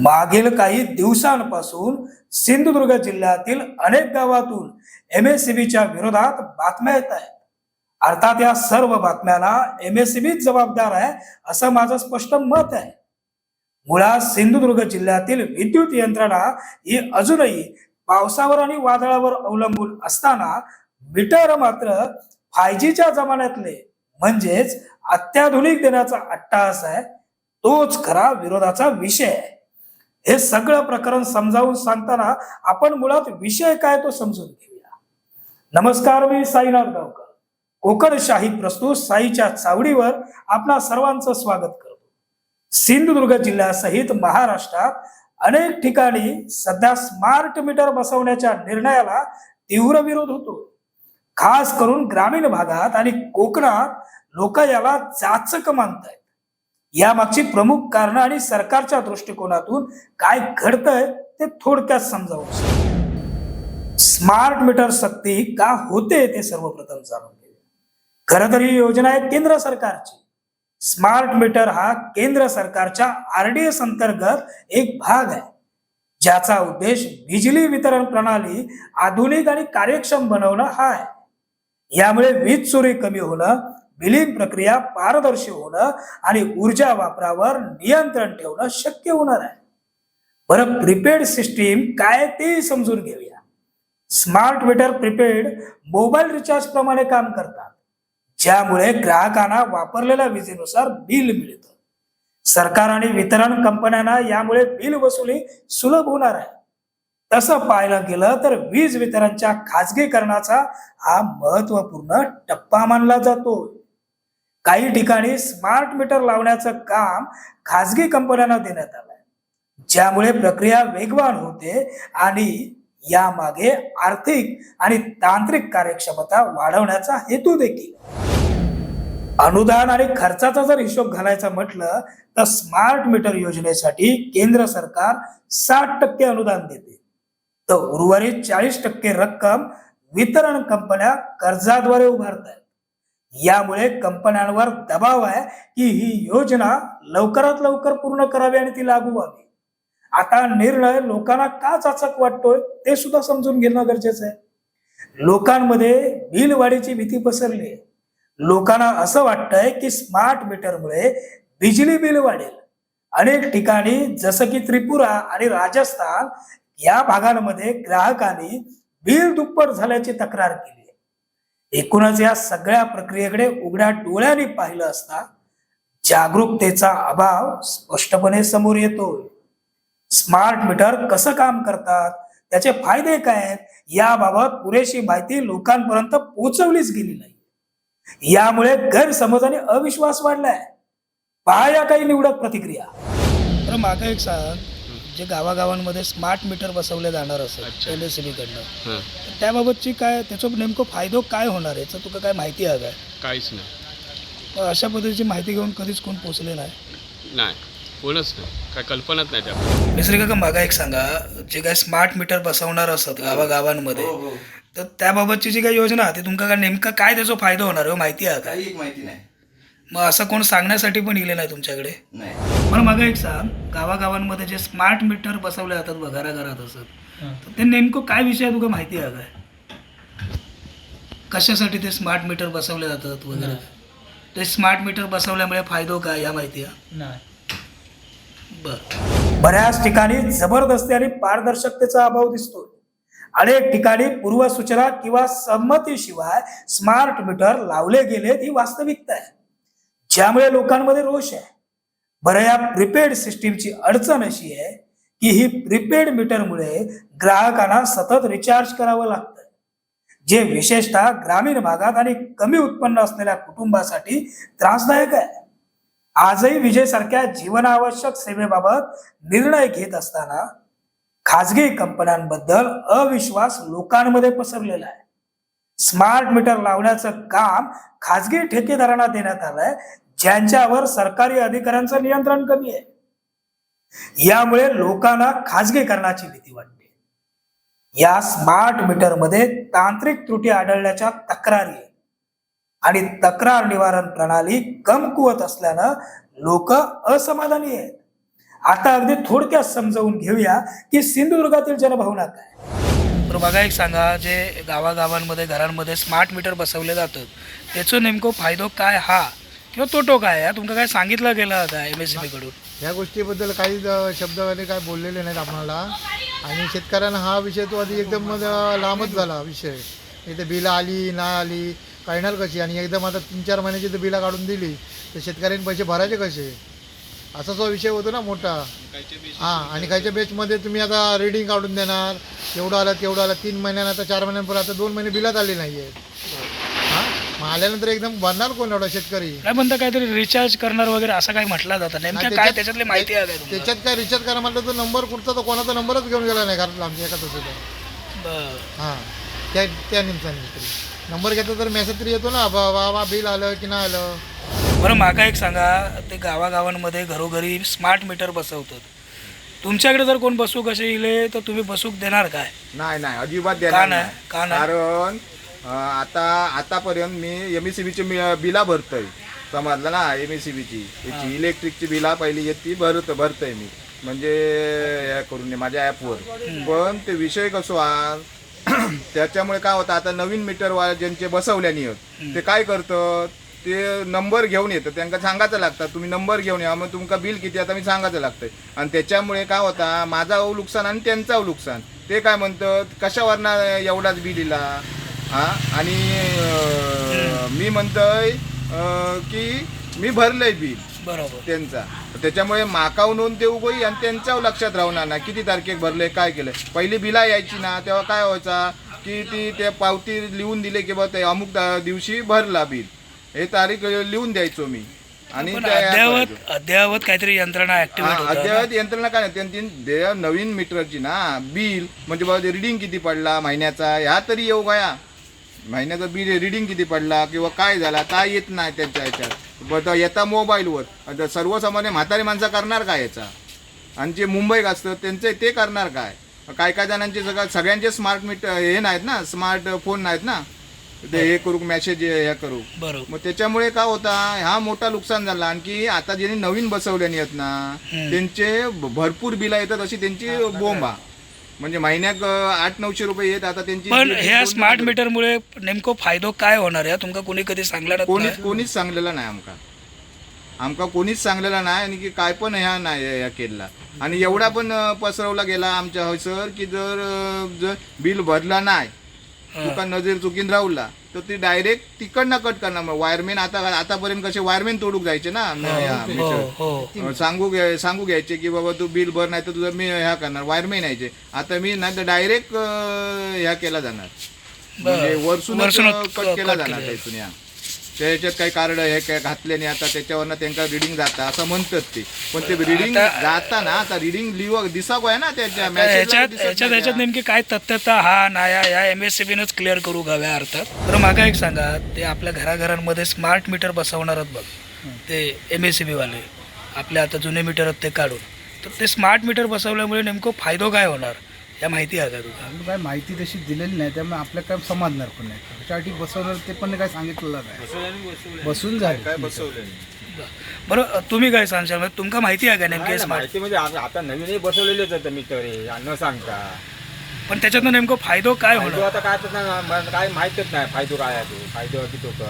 मागील काही दिवसांपासून सिंधुदुर्ग जिल्ह्यातील अनेक गावातून एमएससीबीच्या विरोधात बातम्या येत आहेत. अर्थात या सर्व बातम्याला एमएससीबी जबाबदार आहे असं माझं स्पष्ट मत आहे. मुळात सिंधुदुर्ग जिल्ह्यातील विद्युत यंत्रणा ही अजूनही पावसावर आणि वादळावर अवलंबून असताना मीटर मात्र 5Gच्या जमान्यातले म्हणजेच अत्याधुनिक देण्याचा अट्टाहास आहे. तोच खरा विरोधाचा विषय आहे. हे सगळं प्रकरण समजावून सांगताना आपण मुळात विषय काय तो समजून घेऊया. नमस्कार, मी साईनाथ गावकर. कोकण शाही प्रस्तुत साईच्या चावडीवर आपणा सर्वांचं स्वागत करतो. सिंधुदुर्ग जिल्ह्यासहित महाराष्ट्रात अनेक ठिकाणी सध्या स्मार्ट मीटर बसवण्याच्या निर्णयाला तीव्र विरोध होतो. खास करून ग्रामीण भागात आणि कोकणात लोक याला जाचक मानतायत. यामागची प्रमुख कारण आणि सरकारच्या दृष्टिकोनातून काय घडतंय ते थोडक्यात समजावून. स्मार्ट मीटर सक्ती का होते ते सर्वप्रथम जाणून घेऊया. खरं तर ही योजना आहे केंद्र सरकारची. स्मार्ट मीटर हा केंद्र सरकारच्या RDS अंतर्गत एक भाग आहे, ज्याचा उद्देश बिजली वितरण प्रणाली आधुनिक आणि कार्यक्षम बनवणं हा आहे. यामुळे वीज चोरी कमी होणं, बिलिंग प्रक्रिया पारदर्शी होणं आणि ऊर्जा वापरावर नियंत्रण ठेवणं शक्य होणार आहे. बरं, प्रीपेड सिस्टीम काय ते समजून घेऊया. Smart meter prepaid mobile recharge प्रमाणे काम करतात, ज्यामुळे ग्राहकांना वापरलेल्या विजेनुसार बिल मिळतं. सरकार आणि वितरण कंपन्यांना यामुळे बिल वसुली सुलभ होणार आहे. तसं पाहायला गेलं तर वीज वितरणच्या खाजगीकरणाचा हा महत्वपूर्ण टप्पा मानला जातो. काही ठिकाणी स्मार्ट मीटर लावण्याचं काम खाजगी कंपन्यांना देण्यात आलंय, ज्यामुळे प्रक्रिया वेगवान होते आणि यामागे आर्थिक आणि तांत्रिक कार्यक्षमता वाढवण्याचा हेतू देखील. अनुदान आणि खर्चाचा जर हिशोब घालायचा म्हटलं तर स्मार्ट मीटर योजनेसाठी केंद्र सरकार 60% अनुदान देते, तर उर्वरित 40% रक्कम वितरण कंपन्या कर्जाद्वारे उभारतात. यामुळे कंपन्यांवर दबाव आहे की ही योजना लवकरात लवकर पूर्ण करावी आणि ती लागू व्हावी. आता निर्णय लोकांना का चाचक वाटतोय ते सुद्धा समजून घेणं गरजेचं आहे. लोकांमध्ये बिल वाढीची भीती पसरली. लोकांना असं वाटतंय की स्मार्ट मीटरमुळे बिजली बिल वाढेल. अनेक ठिकाणी जसं की त्रिपुरा आणि राजस्थान या भागांमध्ये ग्राहकांनी बिल दुप्पट झाल्याची तक्रार केली. एकूणच या सगळ्या प्रक्रियेकडे उघड्या डोळ्यांनी पाहिलं असता जागरूकतेचा अभाव स्पष्टपणे समोर येतो. स्मार्ट मीटर कसं काम करतात, त्याचे फायदे काय आहेत, याबाबत पुरेशी माहिती लोकांपर्यंत पोहोचवलीच गेली नाही. यामुळे गैरसमज आणि अविश्वास वाढलाय. पहा काही निवडक प्रतिक्रिया. तर मागं एक सांग, जे गावागावांमध्ये स्मार्ट मीटर बसवले जाणार असेल एमएससीबी कडनं, त्याबाबतची काय त्याचं नेमकं फायदो काय होणार आहे, तुका काय माहिती आहे काय? काहीच नाही. अशा पद्धतीची माहिती घेऊन कधीच कोण पोचले नाही. कोणच नाही, काय कल्पनाच नाही त्या. मिसरी काका, मागा एक सांगा, जे काय स्मार्ट मीटर बसवणार असत गावागावांमध्ये, तर त्याबाबतची जी काही योजना आहे ती तुमका काय नेमका काय त्याचा फायदा होणार आहे माहिती आहे का? काही माहिती नाही. मग असं कोण सांगण्यासाठी पण येले नाही तुमच्याकडे? नाही. मला मागा एक सांग, गावागावांमध्ये जे स्मार्ट मीटर बसवले जातात बघ, घराघरात असत, तर ते नेमकं काय विषय आहे तुका माहिती आहे काय? कशासाठी ते स्मार्ट मीटर बसवले जातात वगैरे? ते स्मार्ट मीटर बसवल्यामुळे फायदो काय या माहिती आहे? नाही. बऱ्याच ठिकाणी जबरदस्ती आणि पारदर्शकतेचा अभाव दिसतो. अनेक ठिकाणी पूर्वसूचना किंवा संमतीशिवाय स्मार्ट मीटर लावले गेले ही वास्तविकता आहे, ज्यामुळे लोकांमध्ये रोष आहे. बरं, या प्रीपेड सिस्टीमची अडचण अशी आहे की ही प्रीपेड मीटरमुळे ग्राहकांना सतत रिचार्ज करावं लागतं, जे विशेषतः ग्रामीण भागात आणि कमी उत्पन्न असलेल्या कुटुंबासाठी त्रासदायक आहे. आजही विजेसारख्या जीवनावश्यक सेवेबाबत निर्णय घेत असताना खाजगी कंपन्यांबद्दल अविश्वास लोकांमध्ये पसरलेला आहे. स्मार्ट मीटर लावण्याचं काम खाजगी ठेकेदारांना देण्यात आलंय, ज्यांच्यावर सरकारी अधिकाऱ्यांचं नियंत्रण कमी आहे. यामुळे लोकांना खाजगीकरणाची भीती वाटते. या स्मार्ट मीटरमध्ये तांत्रिक त्रुटी आढळल्याच्या तक्रारी आहेत आणि तक्रार निवारण प्रणाली कमकुवत असल्यानं लोक असमाधानी आहेत. आता अगदी थोडक्यात समजावून घेऊया की सिंधुदुर्गातील जनभावना काय. तर बघा एक सांगा, जे गावागावांमध्ये घरांमध्ये स्मार्ट मीटर बसवले जातात त्याचो नेमको फायदो काय हा किंवा तोटो काय हा तुमका काय सांगितलं गेलं का MSCB कडून? ह्या गोष्टीबद्दल काही शब्द वगैरे काय बोललेले नाहीत आपणाला. आणि शेतकऱ्यांना हा विषय तो आधी एकदम लांबच झाला विषय. इथे बिलं आली ना आली कळणार कशी, आणि एकदम आता 3-4 महिन्याची जर बिलं काढून दिली तर शेतकऱ्यांनी पैसे भरायचे कसे, असा जो विषय होतो ना मोठा. हां, आणि खायच्या बेचमध्ये तुम्ही आता रीडिंग काढून देणार, एवढं आलं तेवढं आलं, 3 महिन्यानं आता 4 महिन्यांपूर्वी आता 2 महिने बिलात आले नाही आहेत. हां, मग आल्यानंतर एकदम भरणार कोण एवढा शेतकरी? काय म्हणता, काहीतरी रिचार्ज करणार वगैरे असं काही म्हटलं जातं, नेमकं नाही, काय त्याच्यातली माहिती आहे काय तुम्हाला? त्याच्यात काय रिचार्ज करा म्हटलं तर नंबर कुठचा, तर कोणाचा नंबरच घेऊन गेला नाही घरातला आमच्या एका तसं. बरं. हां, त्या निमित्ताने तरी नंबर घेतला तर मेसेज तरी येतो ना, बा बिल आलं की नाही आलं. बरं, माका एक सांगा, ते गावागावांमध्ये घरोघरी स्मार्ट मीटर बसवतात. तुमच्याकडे जर कोण बसवूक असे येईल तर तुम्ही बसवूक देणार काय? नाही नाही, अजिबात का देणार नाही? नाही. का नाही? कारण आतापर्यंत मी MSCBची बिला भरतोय, समजलं ना. MSCBची याची इलेक्ट्रिकची बिला पहिली येत ती भरतोय मी, म्हणजे हे करून माझ्या ॲपवर. पण ते विषय कसो आज त्याच्यामुळे काय होतं, आता नवीन मीटर ज्यांचे बसवल्याने आहेत ते काय करतात, ते नंबर घेऊन येतं, त्यांना सांगायचं लागतं तुम्ही नंबर घेऊन या, मग तुमका बिल किती आता मी सांगायचं लागतंय. आणि त्याच्यामुळे काय होता, माझा नुकसान आणि त्यांचा नुकसान. ते काय म्हणतात, कशावरनं एवढाच बिल दिला. हां, आणि मी म्हणतोय की मी भरलंय बिल बरोबर. त्यांचा, त्याच्यामुळे माकाव नोंद देऊ गोई आणि त्यांच्या लक्षात राहणार ना किती तारखेक भरले काय केलं. पहिली बिला यायची ना तेव्हा काय व्हायचा की ती त्या पावती लिहून दिले की बा ते अमुक दिवशी भरला बिल, हे तारीख लिहून द्यायचो मी. आणि पण त्या अद्ययावत काहीतरी यंत्रणा ऍक्टिव्हेट अद्यावत यंत्रणा काय नाही, त्यांची नवीन मीटरची ना बिल म्हणजे बाबा रिडिंग किती पडला महिन्याचा, ह्या तरी येऊ गया. महिन्याचा बिल रिडिंग किती पडला किंवा काय झाला काय येत नाही त्यांच्या ह्याच्यात. येता मोबाईलवर. आता सर्वसामान्य म्हातारी माणसं करणार काय याचा, आणि जे मुंबईत असतं त्यांचे ते करणार काय. काय जणांचे सगळ्यांचे स्मार्ट मीटर हे नाहीत ना, स्मार्ट फोन नाहीत ना, ते हे करू मेसेज हे करू. बरोबर. मग त्याच्यामुळे काय होता, हा मोठा नुकसान झाला. आणखी आता ज्यांनी नवीन बसवल्याने आहेत ना त्यांचे भरपूर बिला येतात, अशी त्यांची बोंबा. म्हणजे महिन्याक 800-900 रुपये येत आता त्यांची. पण ह्या स्मार्ट मीटरमुळे नेमकं फायदो काय होणार आहे तुमका कोणी कधी सांगणार? कोणीच सांगलेला नाही आमका कोणीच सांगलेला नाही. आणि की काय पण ह्या नाही ह्या केला. आणि एवढा पण पसरवला गेला आमच्या हयसर की जर बिल भरला नाही, तुका नजर चुकीन राहुला तर ती डायरेक्ट तिकडनं कट करणार. मग वायरमॅन आतापर्यंत कसे वायरमॅन तोडूक जायचे ना, सांगू घ्यायचे की बाबा तू बिल भर, नाही तर तुझं मी ह्या करणार, वायरमॅन यायचे. आता मी नाही तर डायरेक्ट ह्या केला जाणार, म्हणजे वरसून कट केला जाणार त्यातून. या त्याच्यात काही कार्ड हे काय घातले नाही, आता त्याच्यावरनं त्यांना रिडिंग जाता असं म्हणतात ते. पण ते रिडिंग जाता ना, आता रिडिंग लिहू दिसाक आहे ना ह्याच्यात नेमकी काय तथ्यता हा नाया या MSCBनंच क्लिअर करू घ्याव्या अर्थात. तर मागा एक सांगा, ते आपल्या घराघरांमध्ये स्मार्ट मीटर बसवणार बघ ते MSCB वाले, आपल्या आता जुने मीटर आहेत ते काढून, तर ते स्मार्ट मीटर बसवल्यामुळे नेमकं फायदो काय होणार या माहिती आहे का तुझा? काय माहिती तशी दिलेली नाही, त्यामुळे आपल्या काय समजणार पण नाही. त्यासाठी बसवणार ते पण काय सांगितलेलं नाही, बसून काय झालं. बसवलं. बरं, तुम्ही काय सांगशाल, म्हणजे तुमका माहिती आहे का नेमके स्मार्ट? माहिती म्हणजे आता नवीनही बसवलेलेच आहेत मीटर न सांगता. पण त्याच्यातनं नेमकं फायदो काय फायदो होणार? आता काय माहितच नाही, फायदो काय आहे तो, फायदो किती होतो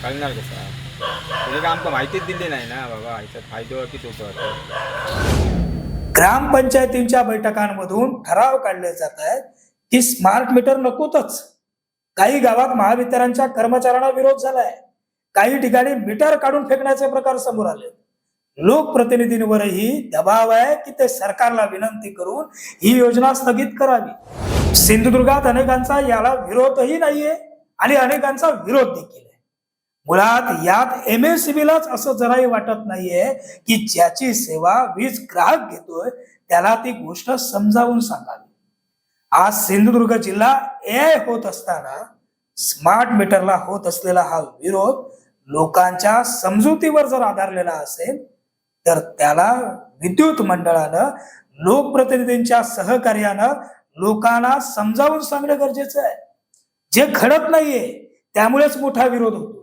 कळणार कसा. म्हणजे काय आमका माहितीच दिली नाही ना बाबा ह्याच्यात फायदो किती होतो. ग्रामपंचायतींच्या बैठकांमधून ठराव काढले जात आहेत की स्मार्ट मीटर नकोतच. काही गावात महावितरणच्या कर्मचाऱ्यांना विरोध झालाय, काही ठिकाणी मीटर काढून फेकण्याचे प्रकार समोर आले. लोकप्रतिनिधींवरही दबाव आहे की ते सरकारला विनंती करून ही योजना स्थगित करावी. सिंधुदुर्गात अनेकांचा याला विरोधही नाहीये आणि अनेकांचा विरोध देखील आहे. मुळात यात MSCBलाच असं जराही वाटत नाहीये की ज्याची सेवा वीज ग्राहक घेतोय त्याला ती गोष्ट समजावून सांगावी. आज सिंधुदुर्ग जिल्हा AI होत असताना स्मार्ट मीटरला होत असलेला हा विरोध लोकांच्या समजुतीवर जर आधारलेला असेल तर त्याला विद्युत मंडळानं लोकप्रतिनिधींच्या सहकार्यानं लोकांना समजावून सांगणं गरजेचं आहे. जे घडत नाहीये त्यामुळेच मोठा विरोध होतो.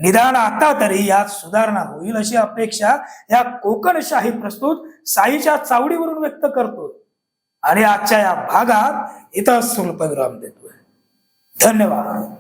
निदान आता तरी यात सुधारणा होईल अशी अपेक्षा या कोकणशाही प्रस्तुत साईच्या चावडीवरून व्यक्त करतो आणि आजच्या या भागात इथं सुलपविराम देतोय. धन्यवाद.